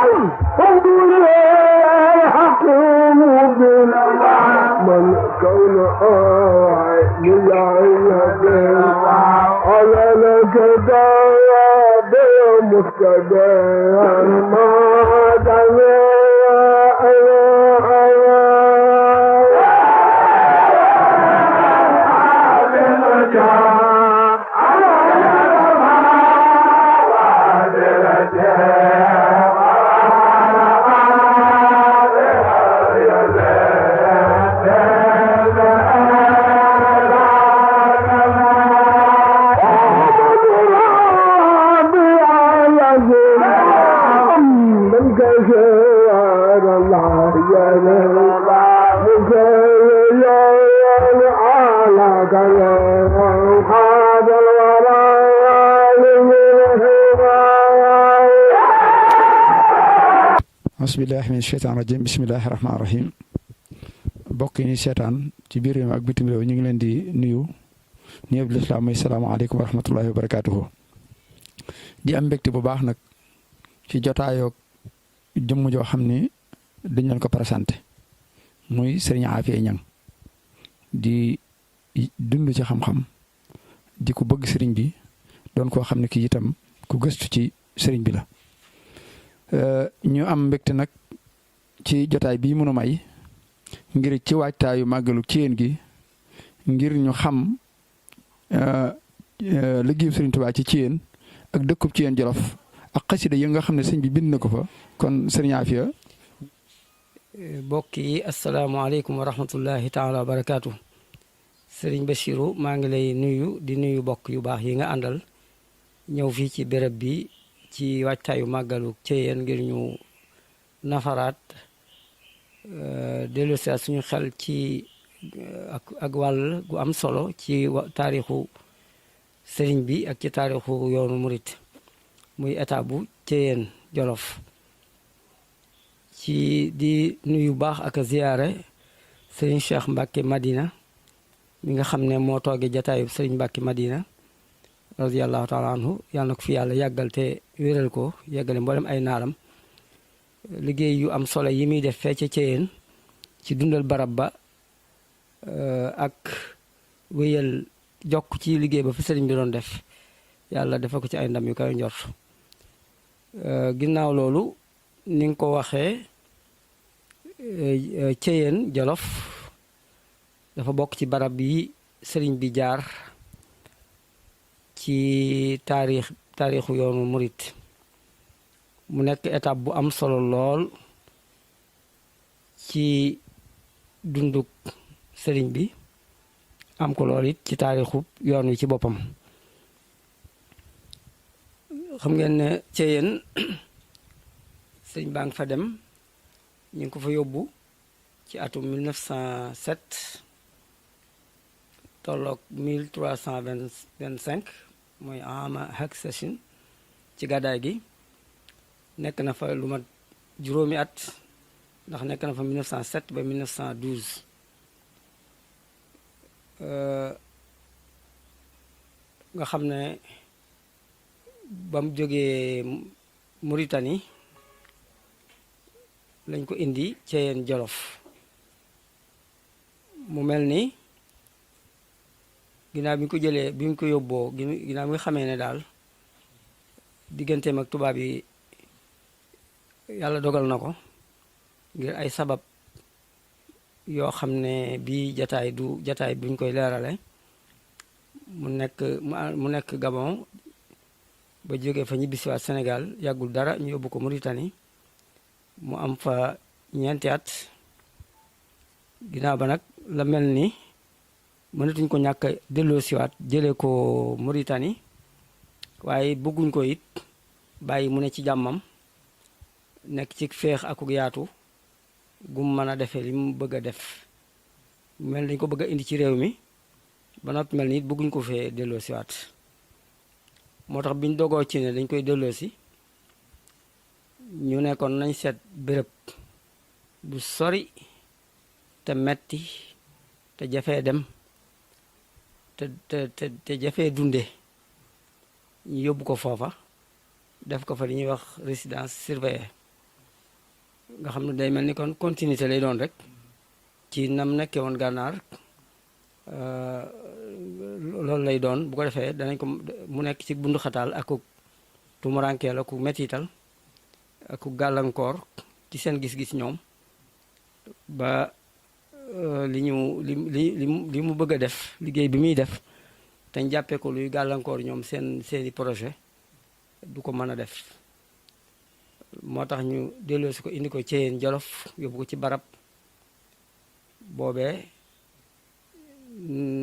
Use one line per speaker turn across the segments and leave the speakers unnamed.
الحمد لله حكيم بنا من كون لله على لك دار مفتدى ما دعنا
bismillahi min sheytaan rajim bismillahi rahmaani rahim bokk yi ni seetaan ci biir réew mi ak bitim réew ñu ngi leen di nuyu nuyoo bi lislaam mooy salaamaaleykum wa rahmatullahi wa barakaatuhu di am mbégte bu baax nag ci jotaayoo jëmm joo xam ni dañ leen ko présenté muy sëriñ Afia Niang di dund ci xam-xam di ko bëgg sëriñ bi doon koo xam ne kii itam ku gëstu ci sëriñ bi la ñu am mbégte nag ci jotaay bii mënu may ngir ci waajtaayu màggalu Ceyeen gi ngir ñu xam liggéeyu Sëriñ Tuubaa ci Ceyeen ak dëkkub Ceyeen Jolof ak xasida yi nga xam ne sëñ bi bind na ko fa kon sëriñ Afia.
mbokk yi asalaamaaleykum wa rahmatullahi taala wa barakaatu. sëriñ Bachiru maa ngi lay nuyu di nuyu bokk yu baax yi nga àndal ñëw fii ci béréb bi ci waajtaayu màggalu Ceyeen ngir ñu nafaraat dellusiwaat suñu xel ci ak wàll gu am solo ci taarixu sëriñ bi ak ci taarixu yoonu murit muy état bu Ceyeen Jolof ci di nuyu baax ak ziyaare sëriñ Cheikh Mbacke Madina mi nga xam ne moo toogee jataayu sëriñ Mbacke Madina radiyallahu taala anhu yàlla na ko fi yàlla yàggal te wéral ko yàggale mboolem ay naalam liggéey yu am solo yi muy def fee ca Ceyeen ci dundal barab ba ak wéyal jokk ci liggéey ba fi sëriñ bi doon def yàlla dafa ko ci ay ndam yu koy njort ginnaaw loolu ni nga ko waxee Ceyeen Jolof dafa bokk ci barab yi sëriñ bi jaar ci taarixu yoonu murit mu nekk étape bu am solo lool ci dunduk sëriñ bi am ko lool it ci taarixu yoon wi ci boppam xam ngeen ne Ceyeen sëriñ baa ngi fa dem ñu ngi ko fa yóbbu ci atum 1907 tolloog 1325 mooy ama hak session ci gàddaay gi nekk na fa lu mat juróomi at ndax nekk na fa 1907 ba 1912 nga xam ne ba mu jógee Mauritanie lañ ko indi Ceyeen Jolof mu mel ni ginnaaw bi ñu ko jëlee bi ñu ko yóbboo ginnaaw bi nga xamee ne daal digganteem ak tubaab yi yàlla dogal na ko ngir ay sabab yoo xam ne bii jataay du jataay buñ koy leerale mu nekk Gabon ba jógee fa ñibbisiwaat Sénégal yàggul dara ñu yóbbu ko Mauritanie mu am fa ñeenti at ginnaaw ba nag la mel ni mënatuñ ko ñàkk delloo siwaat jëlee ko Mauritanie waaye bëgguñ ko it bàyyi mu ne ci jàmmam nekk ci féex akuk yaatu gum mën a defee li mu bëgg a def mel dañ ko bëgg a indi ci réew mi ba noppi mel ni it bëgguñ ko fee delloo siwaat moo tax biñ dogoo ci ne dañ koy delloo si ñu nekkoon nañ seet béréb bu sori te metti te jafee dem te jafee dunde ñu yóbbu ko foofa def ko fa li ñuy wax résidence surveillée nga xam ne day mel ni kon continuité lay doon rek ci nam nekkee woon gànnaar. Loolu lay doon bu ko defee danañ ko mu nekk ci bundu xataal ak tumurankeel ak mettital ak gàllankoor ci seen gis-gis ñoom ba li mu bëgg a def liggéey bi muy def te ñu jàppee ko luy gàllankoor ñoom seeni projet du ko mën a def. moo tax ñu delloosi ko indi ko Ceyeen Jolof yóbbu ko ci barab boobee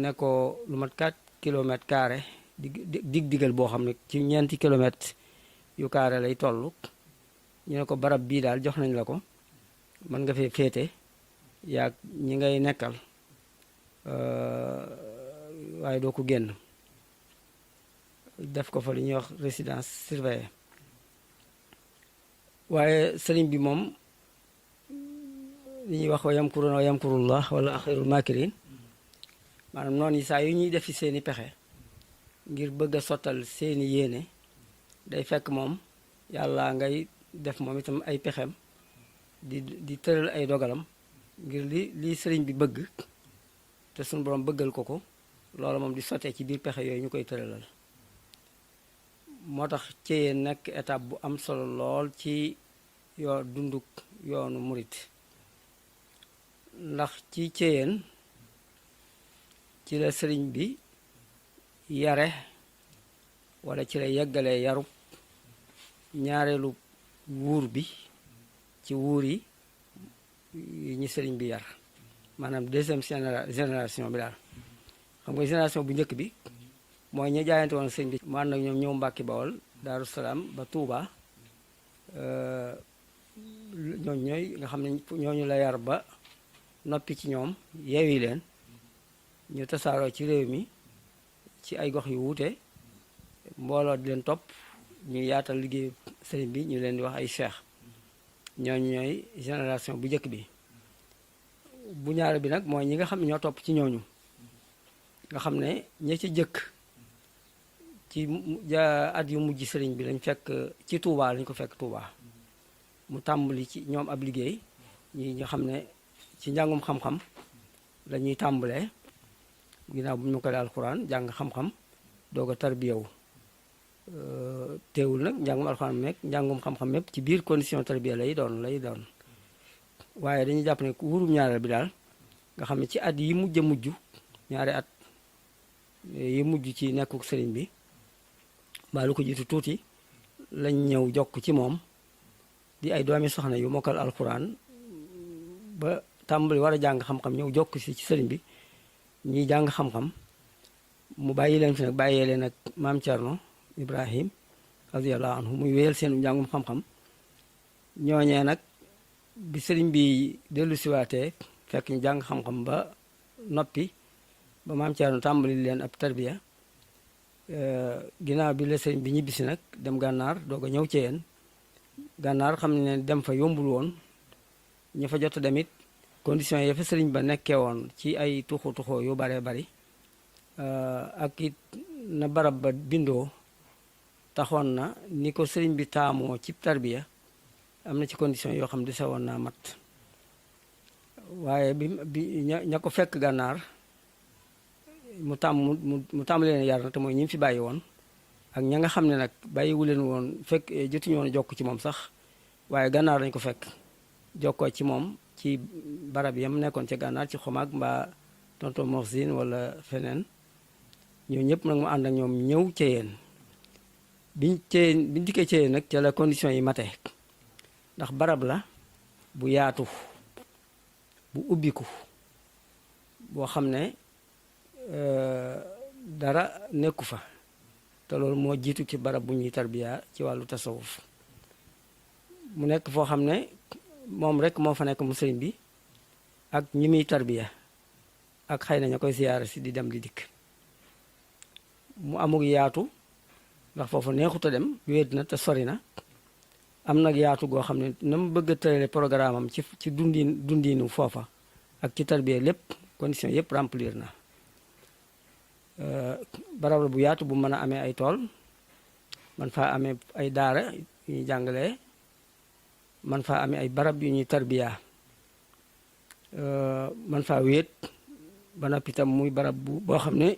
ne ko lu mat 4 kilomètres carré digal boo xam ne ci 4 kilomètres yu carré lay toll. ñu ne ko barab bii daal jox nañ la ko mën nga fee féete yaag ñi ngay nekkal waaye doo ko génn def ko fa li ñuy wax résidence surveillée. waaye sëriñ bi moom li ñuy wax wa yamkuruna wa yamkurullah wala axirul makirin maanaam noonu yi saa yu ñuy defi seeni pexe ngir bëgg a sottal seeni yéene day fekk moom yàlla ngay def moom itam ay pexem di tëral ay dogalam ngir li sëriñ bi bëgg te suñu borom bëggal ko loolu moom di sottee ci biir pexe yooyu ñu koy tëralal. moo tax Ceyeen nekk étape bu am solo lool ci dunduk yoonu murit ndax ci Ceyeen ci la sëriñ bi yare wala ci la yeggalee yarub ñaareelu wuur bi ci wuur yi ñi sëriñ bi yar maanaam deuxième génération bi daal. xam nga génération bu njëkk bi mooy ña jaayante woon sëriñ bi mu ànd ak ñoom ñëw Mbàkke Bawol Daaru Salaam ba Tuuba ñooñu ñooy nga xam ne ñooñu la yar ba noppi ci ñoom yeewi leen ñu tasaaroo ci réew mi ci ay gox yu wuute mbooloo di leen topp ñu yaatal liggéey sëriñ bi ñu leen di wax ay cheikh. ñooñu ñooy génération bu njëkk bi. bu ñaare bi nag mooy ñi nga xam ne ñoo topp ci ñooñu nga xam ne ña ci jëkk ci at yu mujj sëriñ bi lañ fekk ci Touba lañ ko fekk Touba mu tàmbali ci ñoom ab liggéey ñi nga xam ne ci njàngum xam-xam la ñuy tàmbalee ginnaaw bu ñu ko daal alxuraan jàng xam-xam doog a tarbiyawu teewul nag njàngum alxuraan meeg njàngum xam-xam mépp ci biir condition tarbiya lay doon waaye dañuy jàpp ne wurum ñaareel bi daal nga xam ne ci at yi mujj a mujj ñaari at yi mujj ci nekkuk sëriñ bi mbaa lu ko jiitu tuuti lañ ñëw jokk ci moom di ay doomi soxna yu mokkal alxuraan ba tàmbali war a jàng xam-xam ñëw jokk si ci sëriñ bi ñiy jàng xam-xam mu bàyyi leen fi nag bàyyee leen ak maam Thierno Ibrahim radiyallahu anhu muy wéyal seen njàngum xam-xam. ñooñee nag bi sëriñ bi dellu siwaatee fekk ñu jàng xam-xam ba noppi ba maam Thierno tàmbali leen ab tarbiya ginnaaw bi la sëriñ bi ñibbisi nag dem gànnaar doog a ñëw Ceyeen. gànnaar xam ne dem fa yombul woon ña fa jot demit conditions yi fa sëriñ ba nekkee woon ci ay tuxoo yu baree bari ak it na barab ba bindoo taxoon na ni ko sëriñ bi taamoo ci tarbiya am na ci conditions yoo xam ne dese woon naa mat waaye bi ña ko fekk gànnaar mu tàmm leen yar na te mooy ñi fi bàyyi woon ak ña nga xam ne nag bàyyiwu leen woon fekk jotuñu woon jokk ci moom sax waaye gànnaar lañ ko fekk jokkoo ci moom ci barab yam nekkoon ca gànnaar ci xomaag mbaa tonto Moxzine wala feneen ñoo ñëpp nag mu ànd ak ñoom ñëw Ceyeen biñ dikkee Ceyeen nag ca la conditions yi mate ndax barab la bu yaatu bu ubbiku boo xam ne dara nekku fa te loolu moo jiitu ci barab bu ñuy tarbiya ci wàllu tasawuf mu nekk foo xam ne moom rek moo fa nekk mu sëriñ bi ak ñi muy tarbiya ak xëy na ña koy siyaara si di dem di dikk mu amug yaatu ndax foofu neexut a dem wéet na te sori na am nag yaatu goo xam ne na mu bëgg a tërale programme am ci dundiinu foofa ak ci tarbiya lépp condition yépp remplir na barab la bu yaatu bu mën a amee ay tool man faa amee ay daara yu ñuy jàngalee man faa amee ay barab yu ñuy tarbiya man faa wéet ba noppi itam muy barab boo xam ne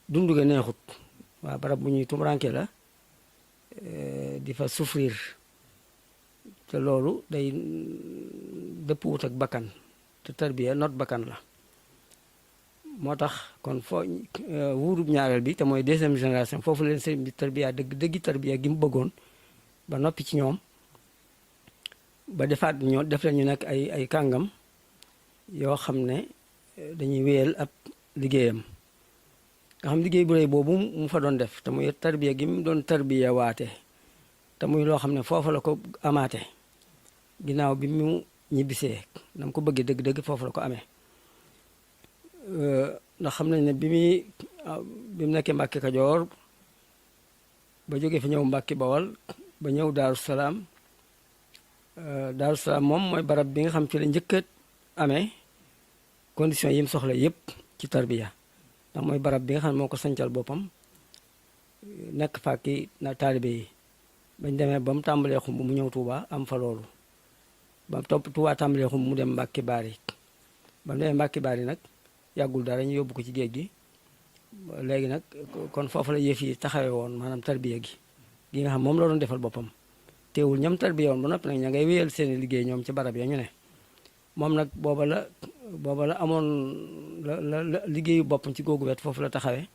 dundu ga neexut waaw barab bu ñuy tumuranke la di fa souffrir te loolu day dëpp wut ak bakkan te tarbiya not bakkan la moo tax kon wuurub ñaareel bi te mooy deuxième génération foofu leen sëriñ bi tarbiya dëggi tarbiya gi mu bëggoon ba noppi ci ñoom ba defaat def leen ñu nekk ay kàngam yoo xam ne dañuy wéyal ab liggéeyam nga xam liggéey bu rëy boobu mu fa doon def te muy tarbiya gi mu doon tarbiya waate te muy loo xam ne foofu la ko amaate ginnaaw bi mu ñibbisee na mu ko bëggee dëgg-dëgg foofu la ko amee ndax xam nañ ne bi mu nekkee Mbàkke Kajoor ba jógee fa ñëw Mbàkke Bawol ba ñëw Daaru Salaam Daaru Salaam moom mooy barab bi nga xam ci la njëkk a amee condition yi mu soxla yépp ci tarbiya ndax mooy barab bi nga xam ne moo ko sancal boppam nekk fàkki na taalibe yi bañ demee ba mu tàmbalee xumb mu ñëw Tuuba am fa loolu ba mu topp Tuuba tàmbalee xumb mu dem Mbàkke Baari ba mu demee Mbàkke Baari nag yàggul dara ñu yóbbu ko ci géej gi léegi nag kon foofu la yëf yi taxawee woon maanaam tarbiya gi nga xam moom la doon defal boppam teewul ñam tarbiya woon ba noppi nag ña ngay wéyal seeni liggéey ñoom ci barab ya ñu ne moom nag booba la amoon la liggéeyu boppam ci googu wet foofu la taxawee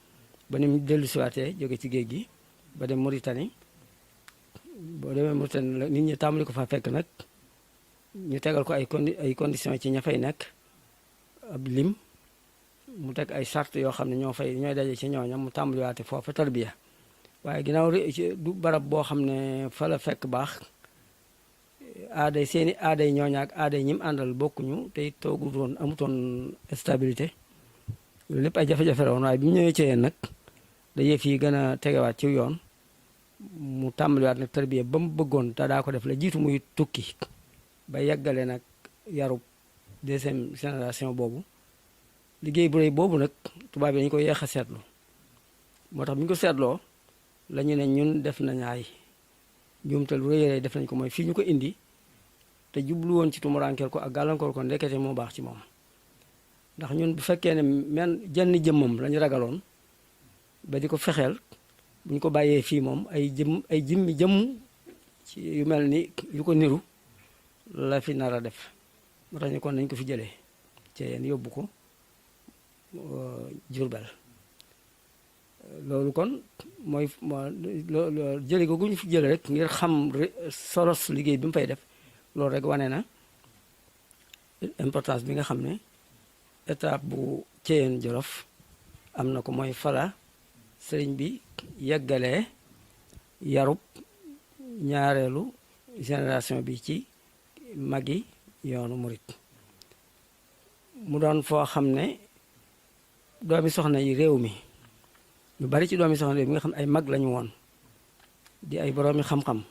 ba ni mu dellu siwaatee jóge ci géej gi ba dem Mauritanie boo demee Mauritanie la nit ñi tàmbali ko fa fekk nag ñu tegal ko ay conditions ci ña fay nekk ab lim mu teg ay charte yoo xam ne ñooy daje ci ñooña mu tàmbaliwaate foofa tarbiya waaye ginnaaw du barab boo xam ne fa la fekk baax seeni aaday ñooña ak aaday ñim àndal bokkuñu te toogutoon amutoon stabilité loolu lépp ay jafe-jafe la woon waaye bi mu ñëwee ci yéen nag da yëf yi gën a tegewaat ci yoon mu tàmbaliwaat nag tarbiya ba mu bëggoon te daa ko def la jiitu muy tukki ba yeggale nag yarub deuxième génération boobu liggéey bu rëy boobu nag tubaab yi dañu ko yeex a seetlu moo tax bi ñu ko seetloo la ñu ne ñun def nañ ay njuumte lu rëy def nañ ko mooy fii ñu ko indi te jublu woon ci tumuraankeel ko ak gàllankoor ko ndekete moo baax ci moom ndax ñun bu fekkee ne jenn jëmmam lañu ragaloon ba di ko fexeel bu ñu ko bàyyee fii moom ay jëmmi jëmm ci yu mel ni yu ko niru la fi nar a def moo tax ñu kon nañ ko fi jëlee ci yéen yóbbu ko Jurbel loolu kon mooy jële ko gu ñu fi jële rek ngir xam solos liggéey bi mu fay def loolu rek wane na importance bi nga xam ne étape bu Ceyeen Jolof am na ko mooy fala sëriñ bi yeggalee yarub ñaareelu génération bi ci magi yoonu murit mu doon foo xam ne doomi soxna yi réew mi ñu bari ci doomi soxna yi nga xam ay mag lañu woon di ay boroomi xam-xam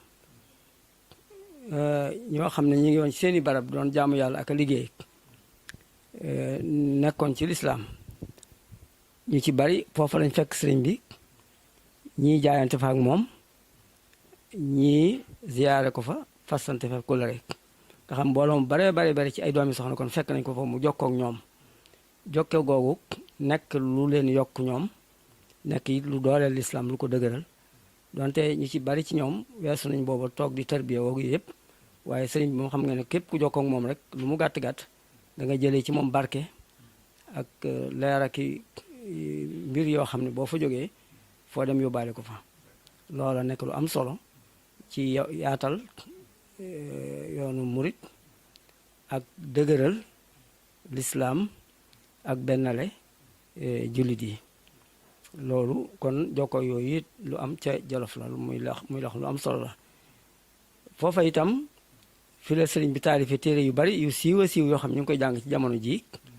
ñoo xam ne ñu ngi woon ci seeni barab doon jaamu yàlla ak a liggéey nekkoon ci lislaam ñu ci bari foofa lañ fekk sëriñ bi ñii jaayante fa ak moom ñii ziyaare ko fa fasante fa kula rek nga xam mbooloo mu bare bari ci ay doomi soxna kon fekk nañ ko fa mu jokkoo ak ñoom jokkoo googu nekk lu leen yokk ñoom nekk it lu dooleel lislaam lu ko dëgëral donte ñu ci bari ci ñoom weesu nañ booba toog di tarbiya woogu yëpp waaye sëriñ bi moom xam nga ne képp ku jokkoo ak moom rek lu mu gàtt-gàtt da nga jëlee ci moom barke ak leer ak mbir yoo xam ne boo fa jógee foo dem yóbbaale ko fa loola nekk lu am solo ci yaatal yoonu murit ak dëgëral lislaam ak bennale jullit yi loolu kon jokko yooyu it lu am ca Jolof la muy lax lu am solo la foofa itam fi la sëriñ bi taalife téere yu bari yu siiw a siiw yoo xam ñu ngi koy jàng ci jamono ji